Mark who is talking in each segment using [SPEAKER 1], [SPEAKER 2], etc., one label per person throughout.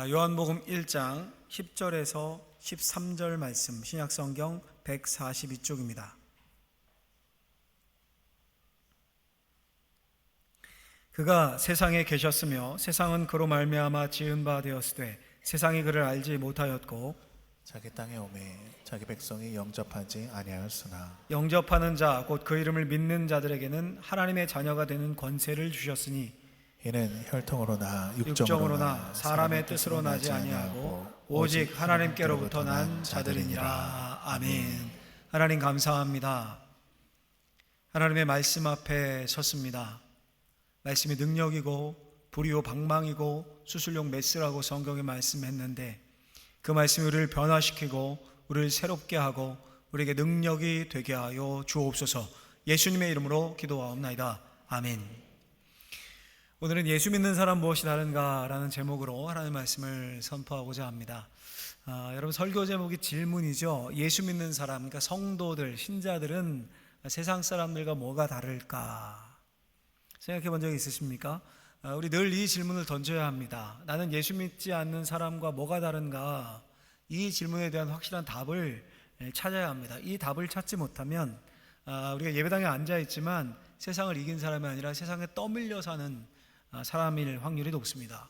[SPEAKER 1] 요한복음 1장 10절에서 13절 말씀, 신약성경 142쪽입니다. 그가 세상에 계셨으며 세상은 그로 말미암아 지은 바 되었으되 세상이 그를 알지 못하였고
[SPEAKER 2] 자기 땅에 오매 자기 백성이 영접하지 아니하였으나
[SPEAKER 1] 영접하는 자 곧 그 이름을 믿는 자들에게는 하나님의 자녀가 되는 권세를 주셨으니
[SPEAKER 2] 이는 혈통으로나
[SPEAKER 1] 육정으로나 사람의 뜻으로 나지 아니하고 오직 하나님께로부터 난 자들이니라. 아멘. 하나님 감사합니다. 하나님의 말씀 앞에 섰습니다. 말씀이 능력이고 불이요 방망이고 수술용 메스라고 성경에 말씀했는데 그 말씀이 우리를 변화시키고 우리를 새롭게 하고 우리에게 능력이 되게 하여 주옵소서. 예수님의 이름으로 기도하옵나이다. 아멘. 오늘은 예수 믿는 사람 무엇이 다른가 라는 제목으로 하나님의 말씀을 선포하고자 합니다. 여러분, 설교 제목이 질문이죠. 예수 믿는 사람, 그러니까 성도들, 신자들은 세상 사람들과 뭐가 다를까 생각해 본 적이 있으십니까? 우리 늘 이 질문을 던져야 합니다. 나는 예수 믿지 않는 사람과 뭐가 다른가? 이 질문에 대한 확실한 답을 찾아야 합니다. 이 답을 찾지 못하면 우리가 예배당에 앉아 있지만 세상을 이긴 사람이 아니라 세상에 떠밀려 사는 사람일 확률이 높습니다.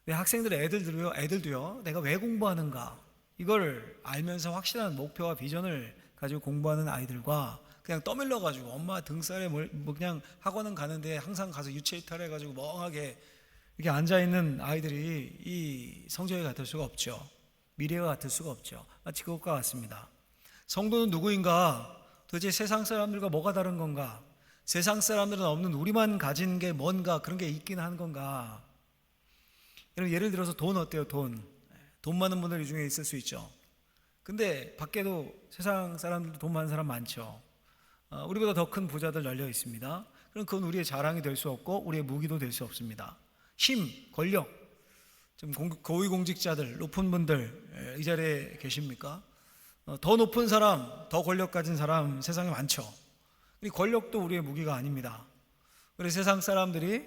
[SPEAKER 1] 왜 애들도요 내가 왜 공부하는가 이걸 알면서 확실한 목표와 비전을 가지고 공부하는 아이들과 그냥 떠밀려 가지고 엄마 등살에 그냥 학원은 가는데 항상 가서 유체이탈 해가지고 멍하게 이렇게 앉아있는 아이들이 이 성적이 같을 수가 없죠. 미래가 같을 수가 없죠. 마치 그것과 같습니다. 성도는 누구인가? 도대체 세상 사람들과 뭐가 다른 건가? 세상 사람들은 없는 우리만 가진 게 뭔가, 그런 게 있긴 한 건가? 여러분, 예를 들어서 돈 어때요? 돈 많은 분들 이 중에 있을 수 있죠. 근데 밖에도 세상 사람들도 돈 많은 사람 많죠. 우리보다 더 큰 부자들 널려 있습니다. 그럼 그건 우리의 자랑이 될 수 없고 우리의 무기도 될 수 없습니다. 힘, 권력, 좀 고위공직자들, 높은 분들 이 자리에 계십니까? 더 높은 사람, 더 권력 가진 사람 세상에 많죠. 이 권력도 우리의 무기가 아닙니다. 그래서 세상 사람들이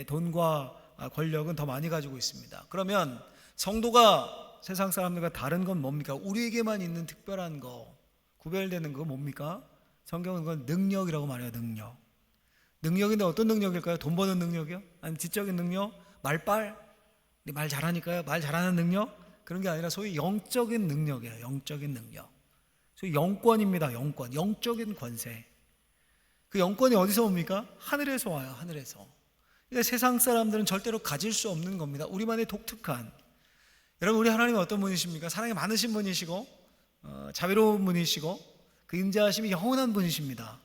[SPEAKER 1] 돈과 권력은 더 많이 가지고 있습니다. 그러면 성도가 세상 사람들과 다른 건 뭡니까? 우리에게만 있는 특별한 거, 구별되는 거 뭡니까? 성경은 그건 능력이라고 말해요. 능력인데 어떤 능력일까요? 돈 버는 능력이요? 아니면 지적인 능력? 말빨? 말 잘하니까요? 말 잘하는 능력? 그런 게 아니라 소위 영적인 능력이에요. 영적인 능력. 소위 영권입니다. 영적인 권세. 그 영권이 어디서 옵니까? 하늘에서 와요. 하늘에서. 그러니까 세상 사람들은 절대로 가질 수 없는 겁니다. 우리만의 독특한. 여러분, 우리 하나님은 어떤 분이십니까? 사랑이 많으신 분이시고 자비로운 분이시고 그 인자하심이 영원한 분이십니다.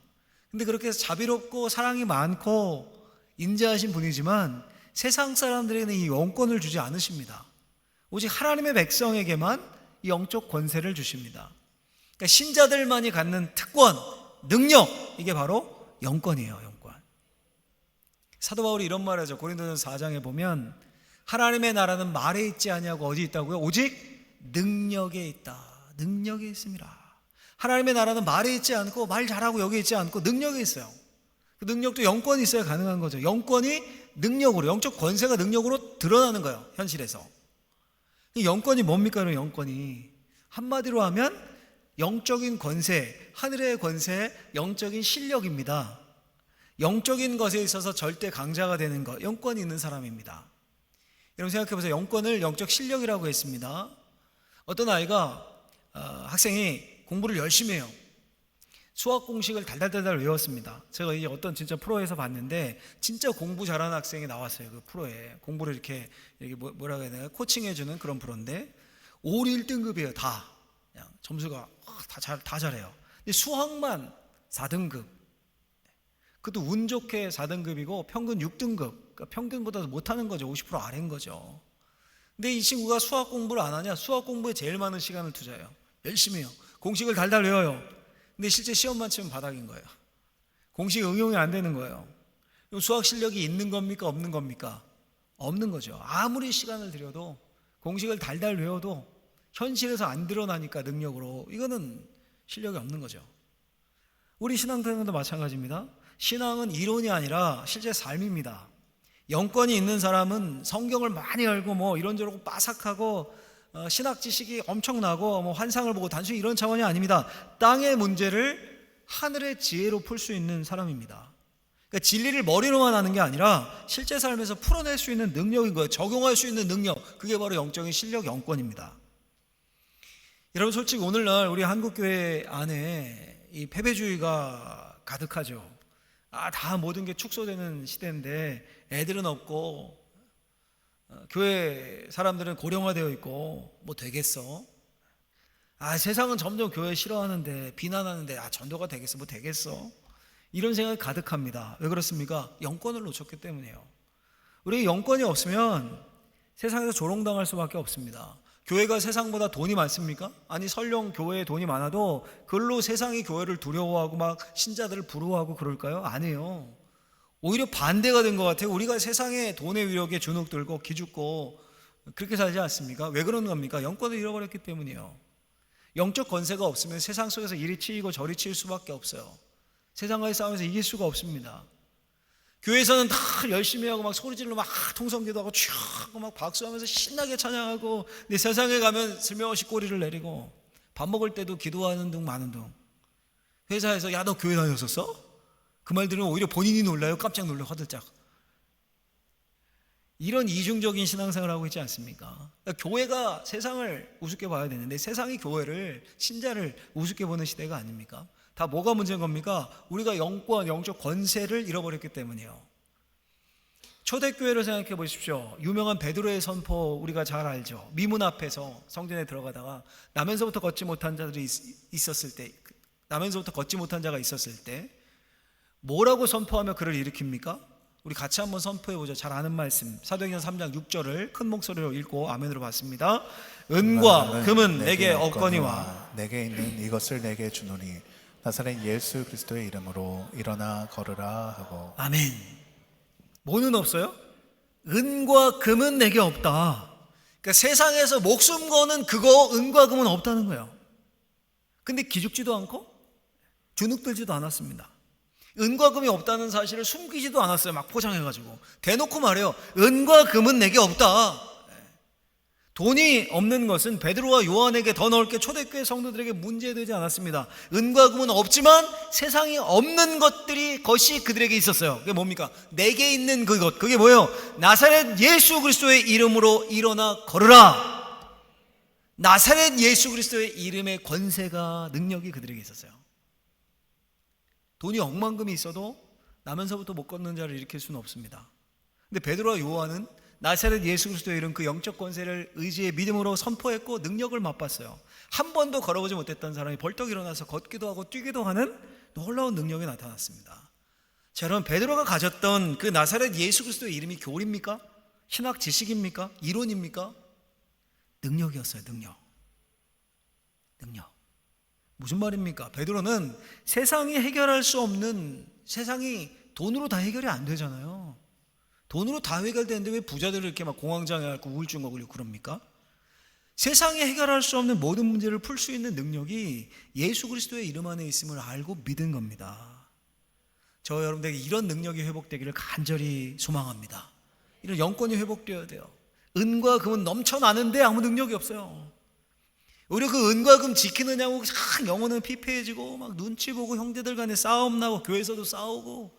[SPEAKER 1] 근데 그렇게 자비롭고 사랑이 많고 인자하신 분이지만 세상 사람들에게는 이 영권을 주지 않으십니다. 오직 하나님의 백성에게만 이 영적 권세를 주십니다. 그러니까 신자들만이 갖는 특권, 능력, 이게 바로 영권이에요. 영권. 사도 바울이 이런 말을 하죠. 고린도전서 4장에 보면 하나님의 나라는 말에 있지 아니하고 어디 있다고요? 오직 능력에 있다. 능력에 있습니다. 하나님의 나라는 말에 있지 않고 말 잘하고 여기 있지 않고 능력에 있어요. 그 능력도 영권이 있어야 가능한 거죠. 영권이 능력으로, 영적 권세가 능력으로 드러나는 거예요. 현실에서. 이 영권이 뭡니까? 영권이 한마디로 하면 영적인 권세, 하늘의 권세, 영적인 실력입니다. 영적인 것에 있어서 절대 강자가 되는 것, 영권이 있는 사람입니다. 여러분 생각해보세요. 영권을 영적 실력이라고 했습니다. 어떤 아이가 학생이 공부를 열심히 해요. 수학 공식을 달달달달 외웠습니다. 제가 이제 어떤 진짜 프로에서 봤는데 진짜 공부 잘하는 학생이 나왔어요. 그 프로에 공부를 이렇게 뭐라고 해야 되나 코칭해주는 그런 프로인데 5, 1등급이에요. 다 그냥 점수가 다 잘해요. 근데 수학만 4등급. 그것도 운 좋게 4등급이고 평균 6등급. 그러니까 평균보다 못하는 거죠. 50% 아래인 거죠. 근데 이 친구가 수학 공부를 안 하냐? 수학 공부에 제일 많은 시간을 투자해요. 열심히 해요. 공식을 달달 외워요. 근데 실제 시험만 치면 바닥인 거예요. 공식 응용이 안 되는 거예요. 수학 실력이 있는 겁니까? 없는 겁니까? 없는 거죠. 아무리 시간을 들여도 공식을 달달 외워도 현실에서 안 드러나니까 능력으로 이거는 실력이 없는 거죠. 우리 신앙생활도 마찬가지입니다. 신앙은 이론이 아니라 실제 삶입니다. 영권이 있는 사람은 성경을 많이 알고 뭐 이런저런 빠삭하고 신학 지식이 엄청나고 뭐 환상을 보고 단순히 이런 차원이 아닙니다. 땅의 문제를 하늘의 지혜로 풀 수 있는 사람입니다. 그러니까 진리를 머리로만 아는 게 아니라 실제 삶에서 풀어낼 수 있는 능력인 거예요. 적용할 수 있는 능력, 그게 바로 영적인 실력, 영권입니다. 여러분, 솔직히 오늘날 우리 한국교회 안에 이 패배주의가 가득하죠. 다 모든 게 축소되는 시대인데 애들은 없고 교회 사람들은 고령화되어 있고 뭐 되겠어? 세상은 점점 교회 싫어하는데 비난하는데 전도가 되겠어? 뭐 되겠어? 이런 생각이 가득합니다. 왜 그렇습니까? 영권을 놓쳤기 때문이에요. 우리 영권이 없으면 세상에서 조롱당할 수밖에 없습니다. 교회가 세상보다 돈이 많습니까? 아니, 설령 교회에 돈이 많아도 그걸로 세상이 교회를 두려워하고 막 신자들을 부러워하고 그럴까요? 아니에요. 오히려 반대가 된 것 같아요. 우리가 세상의 돈의 위력에 주눅 들고 기죽고 그렇게 살지 않습니까? 왜 그런 겁니까? 영권을 잃어버렸기 때문이에요. 영적 권세가 없으면 세상 속에서 이리 치이고 저리 치일 수밖에 없어요. 세상과의 싸움에서 이길 수가 없습니다. 교회에서는 다 열심히 하고 막 소리질러 막 통성기도 하고 쭉 하고 막 박수하면서 신나게 찬양하고, 근데 세상에 가면 슬며시 꼬리를 내리고 밥 먹을 때도 기도하는 둥 마는 둥. 회사에서 야, 너 교회 다녔었어? 그 말 들으면 오히려 본인이 놀라요. 깜짝 놀라 화들짝. 이런 이중적인 신앙생활을 하고 있지 않습니까? 그러니까 교회가 세상을 우습게 봐야 되는데 세상이 교회를, 신자를 우습게 보는 시대가 아닙니까? 다 뭐가 문제인 겁니까? 우리가 영권, 영적 권세를 잃어버렸기 때문이에요. 초대교회를 생각해 보십시오. 유명한 베드로의 선포 우리가 잘 알죠. 미문 앞에서 성전에 들어가다가 나면서부터 걷지 못한 자들이 있었을 때, 나면서부터 걷지 못한 자가 있었을 때 뭐라고 선포하며 그를 일으킵니까? 우리 같이 한번 선포해 보죠. 잘 아는 말씀, 사도행전 3장 6절을 큰 목소리로 읽고 아멘으로 받습니다. 은과 금은 내게 없거니와
[SPEAKER 2] 내게 있는 이것을 내게 주노니 나사렛 예수 그리스도의 이름으로 일어나 걸으라 하고.
[SPEAKER 1] 아멘. 뭐는 없어요? 은과 금은 내게 없다. 그러니까 세상에서 목숨 거는 그거, 은과 금은 없다는 거예요. 근데 기죽지도 않고 주눅들지도 않았습니다. 은과 금이 없다는 사실을 숨기지도 않았어요. 막 포장해가지고 대놓고 말해요. 은과 금은 내게 없다. 돈이 없는 것은 베드로와 요한에게 더 넓게 초대교회 성도들에게 문제되지 않았습니다. 은과 금은 없지만 세상에 없는 것이 그들에게 있었어요. 그게 뭡니까? 내게 있는 그것, 그게 뭐예요? 나사렛 예수 그리스도의 이름으로 일어나 걸으라. 나사렛 예수 그리스도의 이름의 권세가, 능력이 그들에게 있었어요. 돈이 억만금이 있어도 나면서부터 못 걷는 자를 일으킬 수는 없습니다. 근데 베드로와 요한은 나사렛 예수 그리스도의 이름, 그 영적 권세를 의지의 믿음으로 선포했고 능력을 맛봤어요. 한 번도 걸어보지 못했던 사람이 벌떡 일어나서 걷기도 하고 뛰기도 하는 놀라운 능력이 나타났습니다. 자, 여러분, 베드로가 가졌던 그 나사렛 예수 그리스도의 이름이 교리입니까? 신학 지식입니까? 이론입니까? 능력이었어요. 능력. 무슨 말입니까? 베드로는 세상이 해결할 수 없는, 세상이 돈으로 다 해결이 안 되잖아요. 돈으로 다 해결되는데 왜 부자들을 이렇게 막 공황장애 앓고 우울증 걸리고 그럽니까? 세상이 해결할 수 없는 모든 문제를 풀 수 있는 능력이 예수 그리스도의 이름 안에 있음을 알고 믿은 겁니다. 저 여러분들에게 이런 능력이 회복되기를 간절히 소망합니다. 이런 영권이 회복되어야 돼요. 은과 금은 넘쳐나는데 아무 능력이 없어요. 오히려 그 은과 금 지키느냐고 영혼은 피폐해지고 막 눈치 보고 형제들 간에 싸움 나고 교회에서도 싸우고,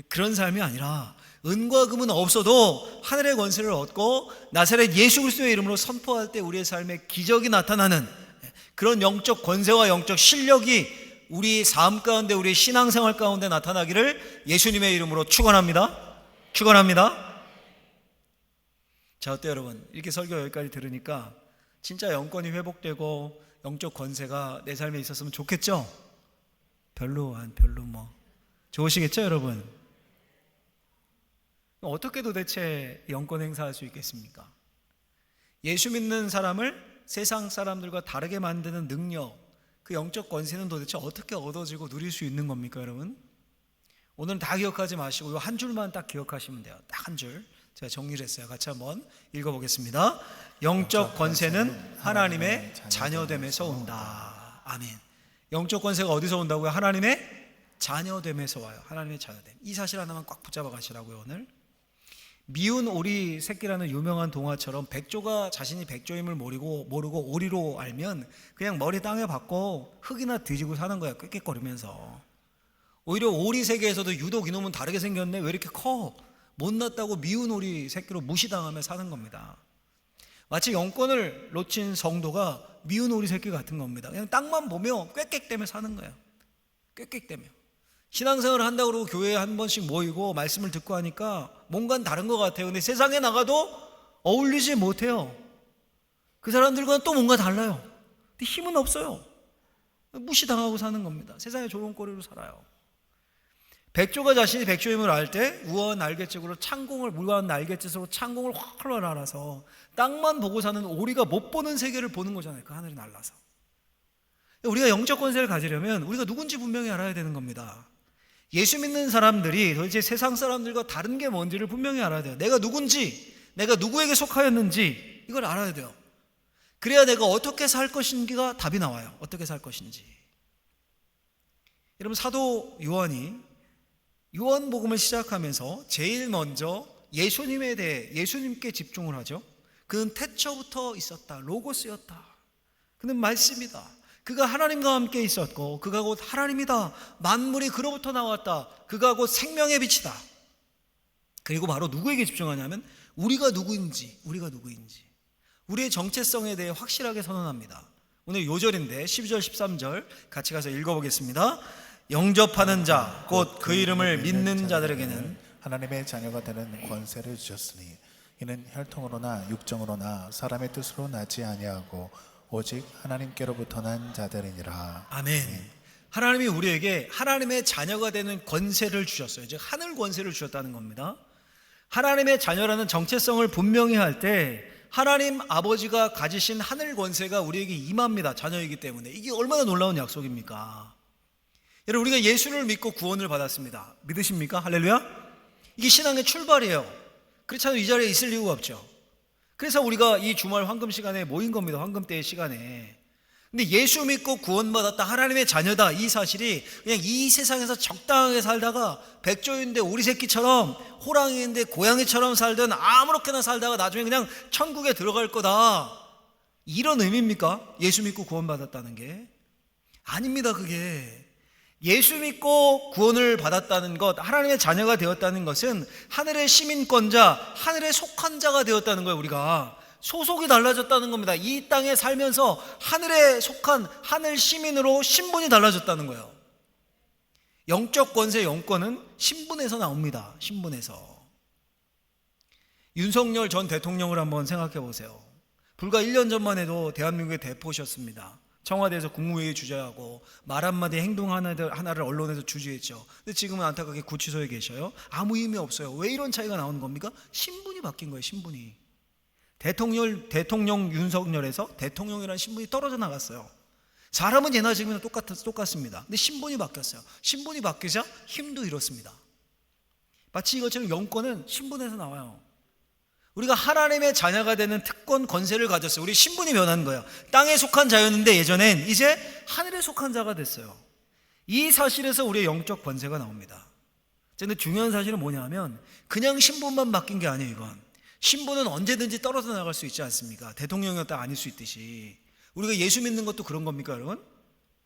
[SPEAKER 1] 그런 삶이 아니라 은과 금은 없어도 하늘의 권세를 얻고 나사렛 예수 그리스도의 이름으로 선포할 때 우리의 삶에 기적이 나타나는 그런 영적 권세와 영적 실력이 우리 삶 가운데, 우리의 신앙생활 가운데 나타나기를 예수님의 이름으로 축원합니다. 자, 어때요 여러분? 이렇게 설교 여기까지 들으니까 진짜 영권이 회복되고 영적 권세가 내 삶에 있었으면 좋겠죠? 별로 뭐 좋으시겠죠 여러분? 어떻게 도대체 영권 행사할 수 있겠습니까? 예수 믿는 사람을 세상 사람들과 다르게 만드는 능력, 그 영적 권세는 도대체 어떻게 얻어지고 누릴 수 있는 겁니까 여러분? 오늘은 다 기억하지 마시고 이 한 줄만 딱 기억하시면 돼요. 딱 한 줄. 제가 정리를 했어요. 같이 한번 읽어보겠습니다. 영적 권세는 하나님의 자녀됨에서 온다. 아멘. 영적 권세가 어디서 온다고요? 하나님의 자녀됨에서 와요. 하나님의 자녀됨. 이 사실 하나만 꽉 붙잡아 가시라고요 오늘. 미운 오리 새끼라는 유명한 동화처럼 백조가 자신이 백조임을 모르고 오리로 알면 그냥 머리 땅에 박고 흙이나 뒤지고 사는 거야. 꾀꾀거리면서. 오히려 오리 세계에서도 유독 이놈은 다르게 생겼네, 왜 이렇게 커, 못났다고 미운 오리 새끼로 무시당하며 사는 겁니다. 마치 영권을 놓친 성도가 미운 오리 새끼 같은 겁니다. 그냥 땅만 보며 꾀꾀대며 사는 거예요. 꾀꾀대며. 신앙생활을 한다고 그러고 교회에 한 번씩 모이고 말씀을 듣고 하니까 뭔가는 다른 것 같아요. 근데 세상에 나가도 어울리지 못해요. 그 사람들과는 또 뭔가 달라요. 근데 힘은 없어요. 무시당하고 사는 겁니다. 세상의 조롱거리로 살아요. 백조가 자신이 백조임을 알 때 우아한 날갯짓으로 창공을 활활 날아서 땅만 보고 사는 오리가 못 보는 세계를 보는 거잖아요. 그 하늘이 날라서. 우리가 영적 권세를 가지려면 우리가 누군지 분명히 알아야 되는 겁니다. 예수 믿는 사람들이 도대체 세상 사람들과 다른 게 뭔지를 분명히 알아야 돼요. 내가 누군지, 내가 누구에게 속하였는지 이걸 알아야 돼요. 그래야 내가 어떻게 살 것인지가 답이 나와요. 어떻게 살 것인지. 여러분, 사도 요한이 요한복음을 시작하면서 제일 먼저 예수님에 대해 예수님께 집중을 하죠. 그는 태초부터 있었다. 로고스였다. 그는 말씀이다. 그가 하나님과 함께 있었고 그가 곧 하나님이다. 만물이 그로부터 나왔다. 그가 곧 생명의 빛이다. 그리고 바로 누구에게 집중하냐면 우리가 누구인지 우리의 정체성에 대해 확실하게 선언합니다. 오늘 요절인데 12절 13절 같이 가서 읽어보겠습니다. 영접하는 자 곧 그 이름을 믿는 자들에게는
[SPEAKER 2] 하나님의 자녀가 되는 권세를 주셨으니 이는 혈통으로나 육정으로나 사람의 뜻으로 나지 아니하고 오직 하나님께로부터 난 자들이니라.
[SPEAKER 1] 아멘. 하나님이 우리에게 하나님의 자녀가 되는 권세를 주셨어요. 즉 하늘 권세를 주셨다는 겁니다. 하나님의 자녀라는 정체성을 분명히 할 때 하나님 아버지가 가지신 하늘 권세가 우리에게 임합니다. 자녀이기 때문에. 이게 얼마나 놀라운 약속입니까? 여러분, 우리가 예수를 믿고 구원을 받았습니다. 믿으십니까? 할렐루야. 이게 신앙의 출발이에요. 그렇잖아요. 이 자리에 있을 이유가 없죠. 그래서 우리가 이 주말 황금 시간에 모인 겁니다. 황금 때의 시간에. 근데 예수 믿고 구원받았다, 하나님의 자녀다, 이 사실이 그냥 이 세상에서 적당하게 살다가 백조인데 오리 새끼처럼, 호랑이인데 고양이처럼 살든 아무렇게나 살다가 나중에 그냥 천국에 들어갈 거다, 이런 의미입니까? 예수 믿고 구원받았다는 게 아닙니다. 그게 예수 믿고 구원을 받았다는 것, 하나님의 자녀가 되었다는 것은 하늘의 시민권자, 하늘에 속한 자가 되었다는 거예요. 우리가 소속이 달라졌다는 겁니다. 이 땅에 살면서 하늘에 속한 하늘 시민으로 신분이 달라졌다는 거예요. 영적 권세, 영권은 신분에서 나옵니다. 신분에서. 윤석열 전 대통령을 한번 생각해 보세요. 불과 1년 전만 해도 대한민국의 대포셨습니다. 청와대에서 국무회의 주재하고 말 한마디 행동 하나를 언론에서 주재했죠. 근데 지금은 안타깝게 구치소에 계셔요. 아무 의미 없어요. 왜 이런 차이가 나오는 겁니까? 신분이 바뀐 거예요. 신분이. 대통령 윤석열에서 대통령이라는 신분이 떨어져 나갔어요. 사람은 예나 지금이나 똑같습니다. 근데 신분이 바뀌었어요. 신분이 바뀌자 힘도 잃었습니다. 마치 이것처럼 영권은 신분에서 나와요. 우리가 하나님의 자녀가 되는 특권, 권세를 가졌어요. 우리 신분이 변한 거예요. 땅에 속한 자였는데 예전엔 이제 하늘에 속한 자가 됐어요. 이 사실에서 우리의 영적 권세가 나옵니다. 근데 중요한 사실은 뭐냐면 그냥 신분만 바뀐 게 아니에요. 이건 신분은 언제든지 떨어져 나갈 수 있지 않습니까? 대통령이었다 아닐 수 있듯이 우리가 예수 믿는 것도 그런 겁니까, 여러분?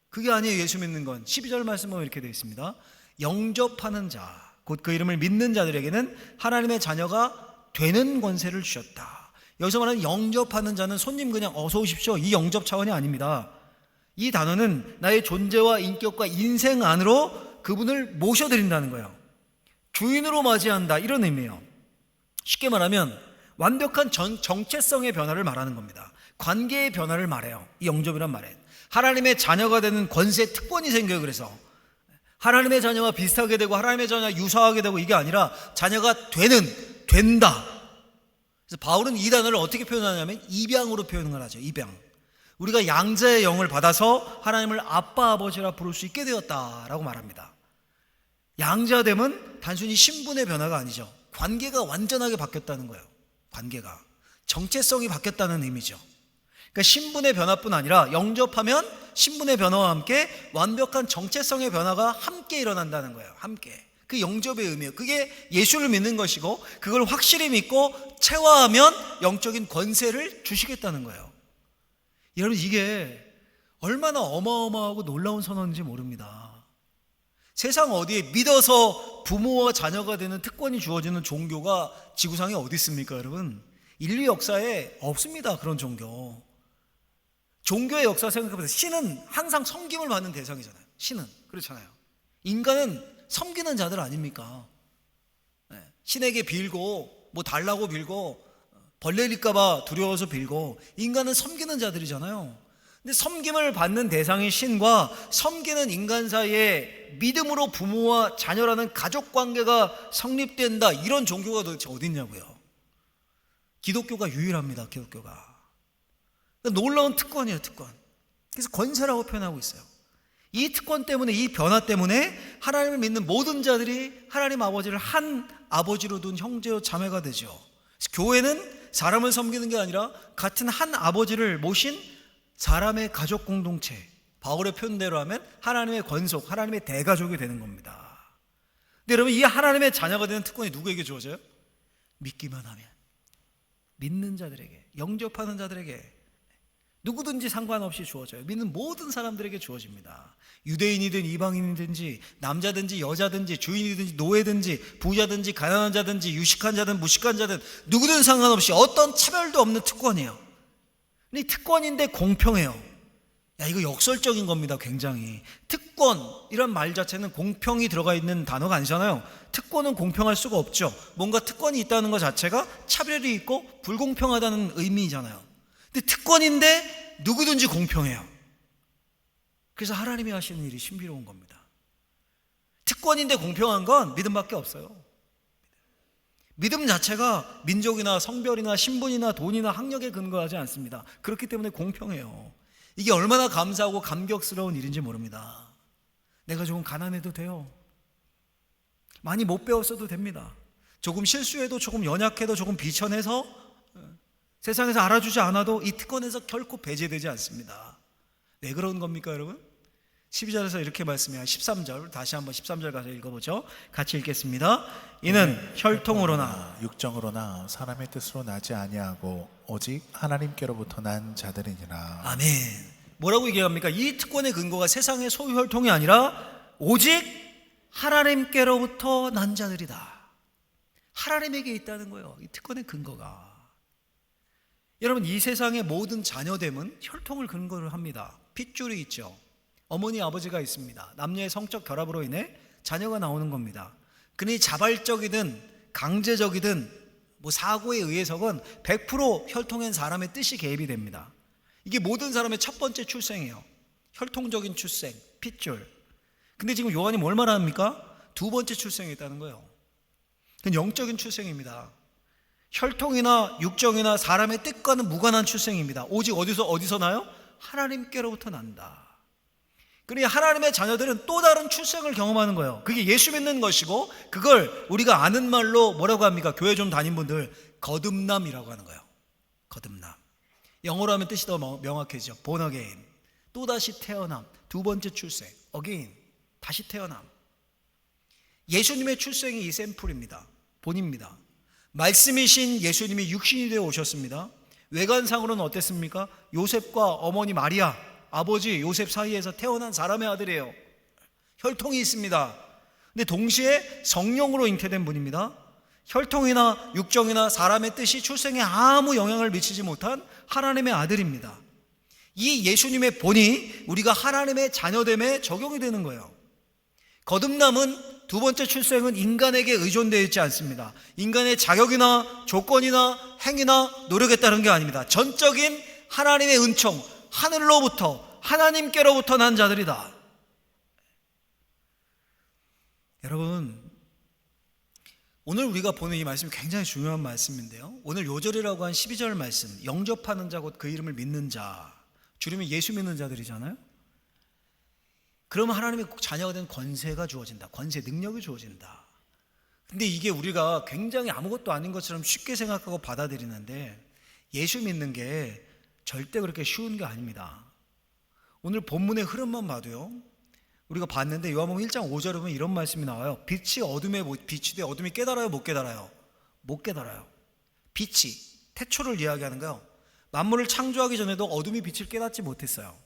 [SPEAKER 1] 그게 아니에요. 예수 믿는 건 12절 말씀 보면 이렇게 되어 있습니다. 영접하는 자, 곧 그 이름을 믿는 자들에게는 하나님의 자녀가 되는 권세를 주셨다. 여기서 말하는 영접하는 자는 손님 그냥 어서 오십시오, 이 영접 차원이 아닙니다. 이 단어는 나의 존재와 인격과 인생 안으로 그분을 모셔드린다는 거예요. 주인으로 맞이한다, 이런 의미예요. 쉽게 말하면 완벽한 정체성의 변화를 말하는 겁니다. 관계의 변화를 말해요. 이 영접이란 말에 하나님의 자녀가 되는 권세, 특권이 생겨요. 그래서 하나님의 자녀와 비슷하게 되고 하나님의 자녀와 유사하게 되고, 이게 아니라 자녀가 된다. 그래서 바울은 이 단어를 어떻게 표현하냐면 입양으로 표현을 하죠. 입양. 우리가 양자의 영을 받아서 하나님을 아빠, 아버지라 부를 수 있게 되었다라고 말합니다. 양자됨은 단순히 신분의 변화가 아니죠. 관계가 완전하게 바뀌었다는 거예요. 관계가, 정체성이 바뀌었다는 의미죠. 그러니까 신분의 변화뿐 아니라 영접하면 신분의 변화와 함께 완벽한 정체성의 변화가 함께 일어난다는 거예요. 함께. 그 영접의 의미예요. 그게 예수를 믿는 것이고, 그걸 확실히 믿고 체화하면 영적인 권세를 주시겠다는 거예요. 여러분, 이게 얼마나 어마어마하고 놀라운 선언인지 모릅니다. 세상 어디에 믿어서 부모와 자녀가 되는 특권이 주어지는 종교가 지구상에 어디 있습니까, 여러분? 인류 역사에 없습니다, 그런 종교. 종교의 역사 생각해보세요. 신은 항상 섬김을 받는 대상이잖아요. 신은 그렇잖아요. 인간은 섬기는 자들 아닙니까? 신에게 빌고 뭐 달라고 빌고 벌레일까봐 두려워서 빌고, 인간은 섬기는 자들이잖아요. 근데 섬김을 받는 대상인 신과 섬기는 인간 사이에 믿음으로 부모와 자녀라는 가족 관계가 성립된다, 이런 종교가 도대체 어디 있냐고요. 기독교가 유일합니다. 기독교가. 놀라운 특권이에요, 특권. 그래서 권세라고 표현하고 있어요. 이 특권 때문에, 이 변화 때문에 하나님을 믿는 모든 자들이 하나님 아버지를 한 아버지로 둔 형제요 자매가 되죠. 교회는 사람을 섬기는 게 아니라 같은 한 아버지를 모신 사람의 가족 공동체, 바울의 표현대로 하면 하나님의 권속, 하나님의 대가족이 되는 겁니다. 근데 여러분, 이 하나님의 자녀가 되는 특권이 누구에게 주어져요? 믿기만 하면, 믿는 자들에게, 영접하는 자들에게, 누구든지 상관없이 주어져요. 믿는 모든 사람들에게 주어집니다. 유대인이든 이방인이든지, 남자든지 여자든지, 주인이든지 노예든지, 부자든지 가난한 자든지, 유식한 자든 무식한 자든 누구든 상관없이 어떤 차별도 없는 특권이에요. 근데 특권인데 공평해요. 야, 이거 역설적인 겁니다. 굉장히. 특권이란 말 자체는 공평이 들어가 있는 단어가 아니잖아요. 특권은 공평할 수가 없죠. 뭔가 특권이 있다는 것 자체가 차별이 있고 불공평하다는 의미잖아요. 근데 특권인데 누구든지 공평해요. 그래서 하나님이 하시는 일이 신비로운 겁니다. 특권인데 공평한 건 믿음밖에 없어요. 믿음 자체가 민족이나 성별이나 신분이나 돈이나 학력에 근거하지 않습니다. 그렇기 때문에 공평해요. 이게 얼마나 감사하고 감격스러운 일인지 모릅니다. 내가 조금 가난해도 돼요. 많이 못 배웠어도 됩니다. 조금 실수해도, 조금 연약해도, 조금 비천해서 세상에서 알아주지 않아도 이 특권에서 결코 배제되지 않습니다. 왜 그런 겁니까, 여러분? 12절에서 이렇게 말씀해요. 13절, 다시 한번 13절 가서 읽어보죠. 같이 읽겠습니다. 이는 혈통으로나
[SPEAKER 2] 육정으로나 사람의 뜻으로 나지 아니하고 오직 하나님께로부터 난 자들이니라.
[SPEAKER 1] 아멘. 뭐라고 얘기합니까? 이 특권의 근거가 세상의 소유 혈통이 아니라 오직 하나님께로부터 난 자들이다. 하나님에게 있다는 거예요, 이 특권의 근거가. 여러분, 이 세상의 모든 자녀됨은 혈통을 근거로 합니다. 핏줄이 있죠. 어머니 아버지가 있습니다. 남녀의 성적 결합으로 인해 자녀가 나오는 겁니다. 그러니 자발적이든 강제적이든 뭐 사고에 의해서건 100% 혈통엔 사람의 뜻이 개입이 됩니다. 이게 모든 사람의 첫 번째 출생이에요. 혈통적인 출생, 핏줄. 근데 지금 요한이 뭘 말합니까? 두 번째 출생이 있다는 거예요. 그건 영적인 출생입니다. 혈통이나 육정이나 사람의 뜻과는 무관한 출생입니다. 오직 어디서 나요? 하나님께로부터 난다. 그러니 하나님의 자녀들은 또 다른 출생을 경험하는 거예요. 그게 예수 믿는 것이고, 그걸 우리가 아는 말로 뭐라고 합니까? 교회 좀 다닌 분들, 거듭남이라고 하는 거예요. 거듭남. 영어로 하면 뜻이 더 명확해지죠. born again. 또다시 태어남. 두 번째 출생. again. 다시 태어남. 예수님의 출생이 이 샘플입니다. 본입니다. 말씀이신 예수님이 육신이 되어 오셨습니다. 외관상으로는 어땠습니까? 요셉과 어머니 마리아, 아버지 요셉 사이에서 태어난 사람의 아들이에요. 혈통이 있습니다. 근데 동시에 성령으로 잉태된 분입니다. 혈통이나 육정이나 사람의 뜻이 출생에 아무 영향을 미치지 못한 하나님의 아들입니다. 이 예수님의 본이 우리가 하나님의 자녀됨에 적용이 되는 거예요. 거듭남은, 두 번째 출생은 인간에게 의존되어 있지 않습니다. 인간의 자격이나 조건이나 행위나 노력에 따른 게 아닙니다. 전적인 하나님의 은총, 하늘로부터, 하나님께로부터 난 자들이다. 여러분, 오늘 우리가 보는 이 말씀이 굉장히 중요한 말씀인데요, 오늘 요절이라고 한 12절 말씀, 영접하는 자 곧 그 이름을 믿는 자, 줄이면 예수 믿는 자들이잖아요. 그러면 하나님의 자녀가 된 권세가 주어진다. 권세, 능력이 주어진다. 근데 이게 우리가 굉장히 아무것도 아닌 것처럼 쉽게 생각하고 받아들이는데, 예수 믿는 게 절대 그렇게 쉬운 게 아닙니다. 오늘 본문의 흐름만 봐도요, 우리가 봤는데 요한복음 1장 5절에 보면 이런 말씀이 나와요. 빛이 돼 어둠이 깨달아요, 못 깨달아요? 못 깨달아요. 빛이 태초를 이야기하는 거예요. 만물을 창조하기 전에도 어둠이 빛을 깨닫지 못했어요.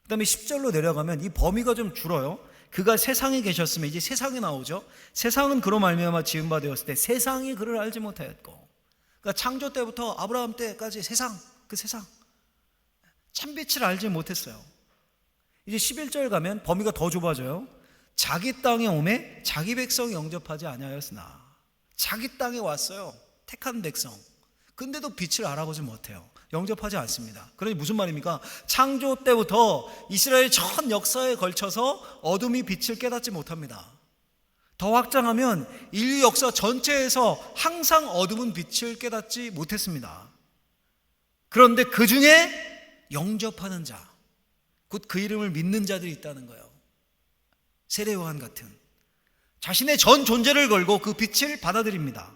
[SPEAKER 1] 그 다음에 10절로 내려가면 이 범위가 좀 줄어요. 그가 세상에 계셨으면, 이제 세상에 나오죠. 세상은 그로 말미암아 지은 바 되었을 때 세상이 그를 알지 못하였고, 그러니까 창조 때부터 아브라함 때까지 그 세상 참빛을 알지 못했어요. 이제 11절 가면 범위가 더 좁아져요. 자기 땅에 오매 자기 백성이 영접하지 아니하였으나. 자기 땅에 왔어요, 택한 백성. 근데도 빛을 알아보지 못해요. 영접하지 않습니다. 그러니 무슨 말입니까? 창조 때부터 이스라엘 전 역사에 걸쳐서 어둠이 빛을 깨닫지 못합니다. 더 확장하면 인류 역사 전체에서 항상 어둠은 빛을 깨닫지 못했습니다. 그런데 그 중에 영접하는 자, 곧 그 이름을 믿는 자들이 있다는 거예요. 세례 요한 같은 자신의 전 존재를 걸고 그 빛을 받아들입니다.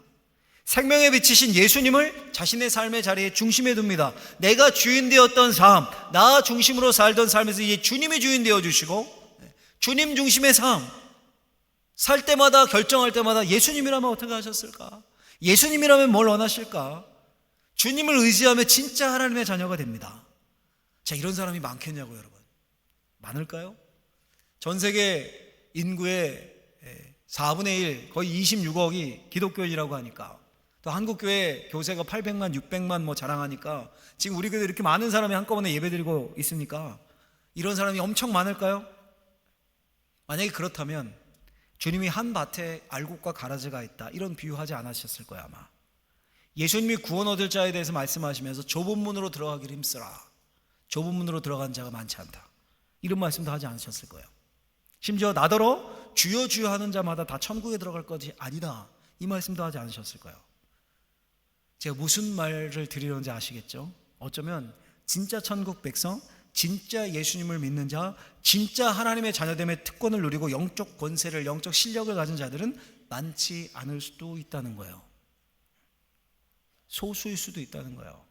[SPEAKER 1] 생명의 빛이신 예수님을 자신의 삶의 자리에 중심에 둡니다. 내가 주인 되었던 삶, 나 중심으로 살던 삶에서 이제 주님이 주인 되어주시고, 주님 중심의 삶 살 때마다, 결정할 때마다 예수님이라면 어떻게 하셨을까? 예수님이라면 뭘 원하실까? 주님을 의지하며 진짜 하나님의 자녀가 됩니다. 자, 이런 사람이 많겠냐고요, 여러분? 많을까요? 전 세계 인구의 4분의 1, 거의 26억이 기독교인이라고 하니까, 또 한국교회 교세가 800만, 600만 뭐 자랑하니까, 지금 우리 교회에 이렇게 많은 사람이 한꺼번에 예배드리고 있으니까 이런 사람이 엄청 많을까요? 만약에 그렇다면 주님이 한 밭에 알곡과 가라지가 있다, 이런 비유하지 않으셨을 거야 아마. 예수님이 구원 얻을 자에 대해서 말씀하시면서 좁은 문으로 들어가기를 힘쓰라, 좁은 문으로 들어간 자가 많지 않다, 이런 말씀도 하지 않으셨을 거예요. 심지어 나더러 주여 주여 하는 자마다 다 천국에 들어갈 것이 아니다, 이 말씀도 하지 않으셨을 거예요. 제가 무슨 말을 드리려는지 아시겠죠? 어쩌면 진짜 천국 백성, 진짜 예수님을 믿는 자, 진짜 하나님의 자녀됨의 특권을 누리고 영적 권세를, 영적 실력을 가진 자들은 많지 않을 수도 있다는 거예요. 소수일 수도 있다는 거예요.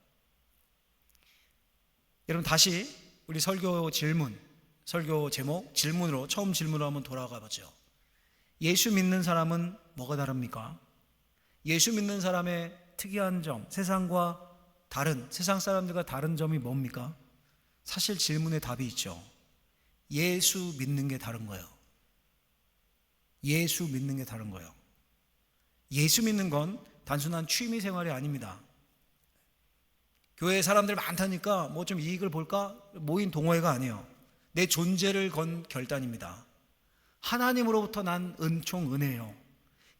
[SPEAKER 1] 여러분, 다시 우리 설교 제목 질문으로, 처음 질문으로 한번 돌아가 보죠. 예수 믿는 사람은 뭐가 다릅니까? 예수 믿는 사람의 특이한 점, 세상 사람들과 다른 점이 뭡니까? 사실 질문에 답이 있죠. 예수 믿는 게 다른 거예요. 예수 믿는 게 다른 거예요. 예수 믿는 건 단순한 취미 생활이 아닙니다. 교회에 사람들 많다니까 뭐 좀 이익을 볼까? 모인 동호회가 아니에요. 내 존재를 건 결단입니다. 하나님으로부터 난 은총, 은혜예요.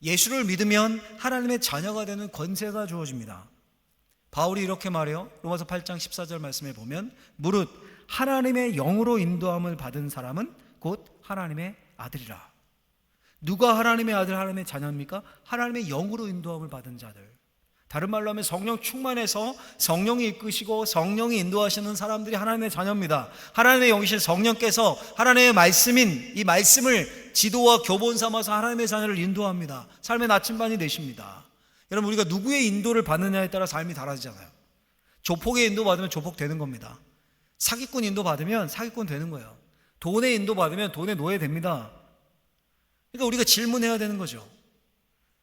[SPEAKER 1] 예수를 믿으면 하나님의 자녀가 되는 권세가 주어집니다. 바울이 이렇게 말해요. 로마서 8장 14절 말씀에 보면, 무릇 하나님의 영으로 인도함을 받은 사람은 곧 하나님의 아들이라. 누가 하나님의 아들, 하나님의 자녀입니까? 하나님의 영으로 인도함을 받은 자들. 다른 말로 하면 성령 충만해서 성령이 이끄시고 성령이 인도하시는 사람들이 하나님의 자녀입니다. 하나님의 영이신 성령께서 하나님의 말씀인 이 말씀을 지도와 교본 삼아서 하나님의 자녀를 인도합니다. 삶의 나침반이 되십니다. 여러분, 우리가 누구의 인도를 받느냐에 따라 삶이 달라지잖아요. 조폭의 인도 받으면 조폭 되는 겁니다. 사기꾼 인도 받으면 사기꾼 되는 거예요. 돈의 인도 받으면 돈의 노예 됩니다. 그러니까 우리가 질문해야 되는 거죠.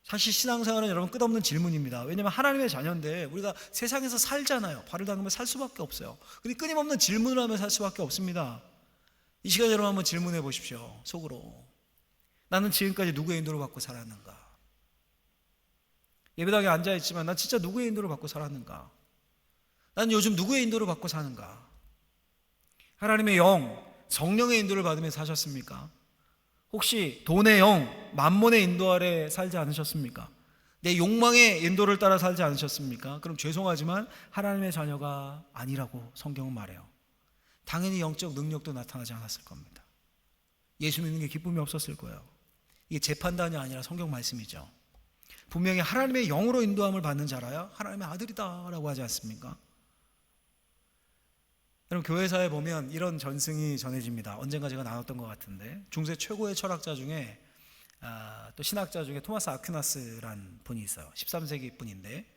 [SPEAKER 1] 사실 신앙생활은 여러분 끝없는 질문입니다. 왜냐하면 하나님의 자녀인데 우리가 세상에서 살잖아요. 발을 담그면 살 수밖에 없어요. 근데 끊임없는 질문을 하며 살 수밖에 없습니다. 이 시간에 여러분 한번 질문해 보십시오. 속으로. 나는 지금까지 누구의 인도를 받고 살았는가? 예배당에 앉아있지만 난 진짜 누구의 인도를 받고 살았는가? 난 요즘 누구의 인도를 받고 사는가? 하나님의 영, 성령의 인도를 받으며 사셨습니까? 혹시 돈의 영, 만몬의 인도 아래 살지 않으셨습니까? 내 욕망의 인도를 따라 살지 않으셨습니까? 그럼 죄송하지만 하나님의 자녀가 아니라고 성경은 말해요. 당연히 영적 능력도 나타나지 않았을 겁니다. 예수 믿는 게 기쁨이 없었을 거예요. 이게 제 판단이 아니라 성경 말씀이죠. 분명히 하나님의 영으로 인도함을 받는 자라야 하나님의 아들이다 라고 하지 않습니까? 여러분, 교회사에 보면 이런 전승이 전해집니다. 언젠가 제가 나눴던 것 같은데, 중세 최고의 철학자 중에 또 신학자 중에 토마스 아퀴나스란 분이 있어요. 13세기 분인데,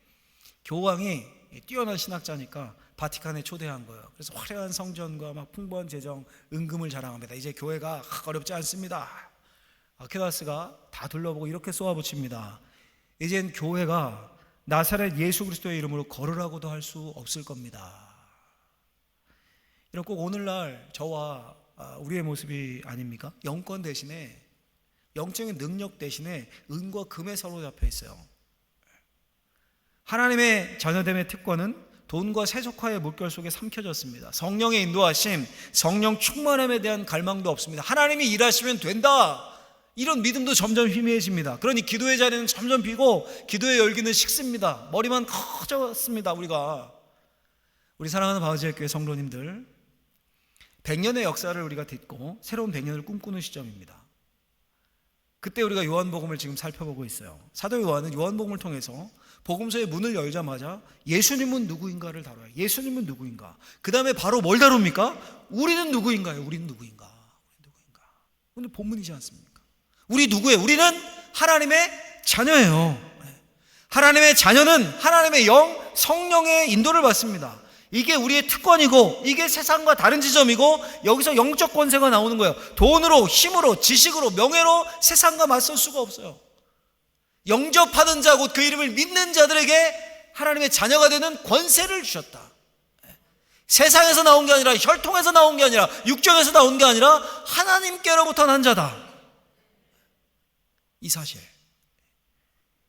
[SPEAKER 1] 교황이 뛰어난 신학자니까 바티칸에 초대한 거예요. 그래서 화려한 성전과 막 풍부한 재정, 은금을 자랑합니다. 이제 교회가 어렵지 않습니다. 아케다스가 다 둘러보고 이렇게 쏘아붙입니다. 이젠 교회가 나사렛 예수 그리스도의 이름으로 걸으라고도 할 수 없을 겁니다. 이런 꼭 오늘날 저와 우리의 모습이 아닙니까? 영권 대신에, 영적인 능력 대신에 은과 금에 사로잡혀 있어요. 하나님의 자녀됨의 특권은 돈과 세속화의 물결 속에 삼켜졌습니다. 성령의 인도하심, 성령 충만함에 대한 갈망도 없습니다. 하나님이 일하시면 된다, 이런 믿음도 점점 희미해집니다. 그러니 기도의 자리는 점점 비고 기도의 열기는 식습니다. 머리만 커졌습니다. 우리 사랑하는 바우지엘교회 성도님들, 100년의 역사를 우리가 딛고 새로운 100년을 꿈꾸는 시점입니다. 그때 우리가 요한복음을 지금 살펴보고 있어요. 사도 요한은 요한복음을 통해서 복음서의 문을 열자마자 예수님은 누구인가를 다뤄요. 예수님은 누구인가? 그 다음에 바로 뭘 다룹니까? 우리는 누구인가요? 우리는 누구인가? 오늘 본문이지 않습니까? 우리 누구예요? 우리는 하나님의 자녀예요. 하나님의 자녀는 하나님의 영, 성령의 인도를 받습니다. 이게 우리의 특권이고, 이게 세상과 다른 지점이고, 여기서 영적 권세가 나오는 거예요. 돈으로, 힘으로, 지식으로, 명예로 세상과 맞설 수가 없어요. 영접하는 자, 곧 그 이름을 믿는 자들에게 하나님의 자녀가 되는 권세를 주셨다. 세상에서 나온 게 아니라, 혈통에서 나온 게 아니라, 육정에서 나온 게 아니라 하나님께로부터 난 자다. 이 사실,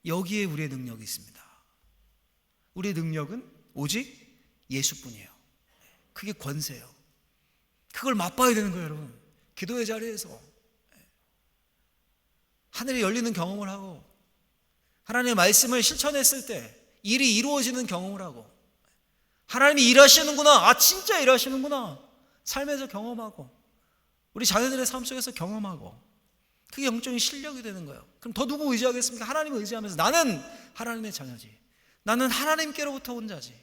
[SPEAKER 1] 여기에 우리의 능력이 있습니다. 우리의 능력은 오직 예수뿐이에요. 그게 권세예요. 그걸 맛봐야 되는 거예요, 여러분. 기도의 자리에서 하늘이 열리는 경험을 하고, 하나님의 말씀을 실천했을 때 일이 이루어지는 경험을 하고, 하나님이 일하시는구나, 진짜 일하시는구나, 삶에서 경험하고, 우리 자녀들의 삶 속에서 경험하고, 그게 영적인 실력이 되는 거예요. 그럼 더 누구 의지하겠습니까? 하나님을 의지하면서 나는 하나님의 자녀지, 나는 하나님께로부터 온 자지.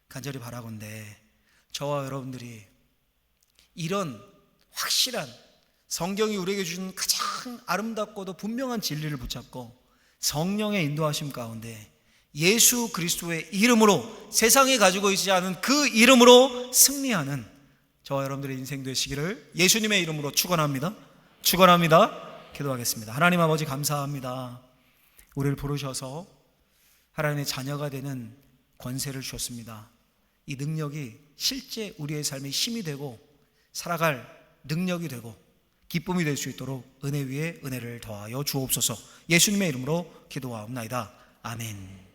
[SPEAKER 1] 간절히 바라건대 저와 여러분들이 이런 확실한 성경이 우리에게 주신 가장 아름답고도 분명한 진리를 붙잡고 성령의 인도하심 가운데 예수 그리스도의 이름으로, 세상이 가지고 있지 않은 그 이름으로 승리하는 저와 여러분들의 인생 되시기를 예수님의 이름으로 축원합니다. 기도하겠습니다. 하나님 아버지, 감사합니다. 우리를 부르셔서 하나님의 자녀가 되는 권세를 주셨습니다. 이 능력이 실제 우리의 삶의 힘이 되고 살아갈 능력이 되고 기쁨이 될 수 있도록 은혜 위에 은혜를 더하여 주옵소서. 예수님의 이름으로 기도하옵나이다. 아멘.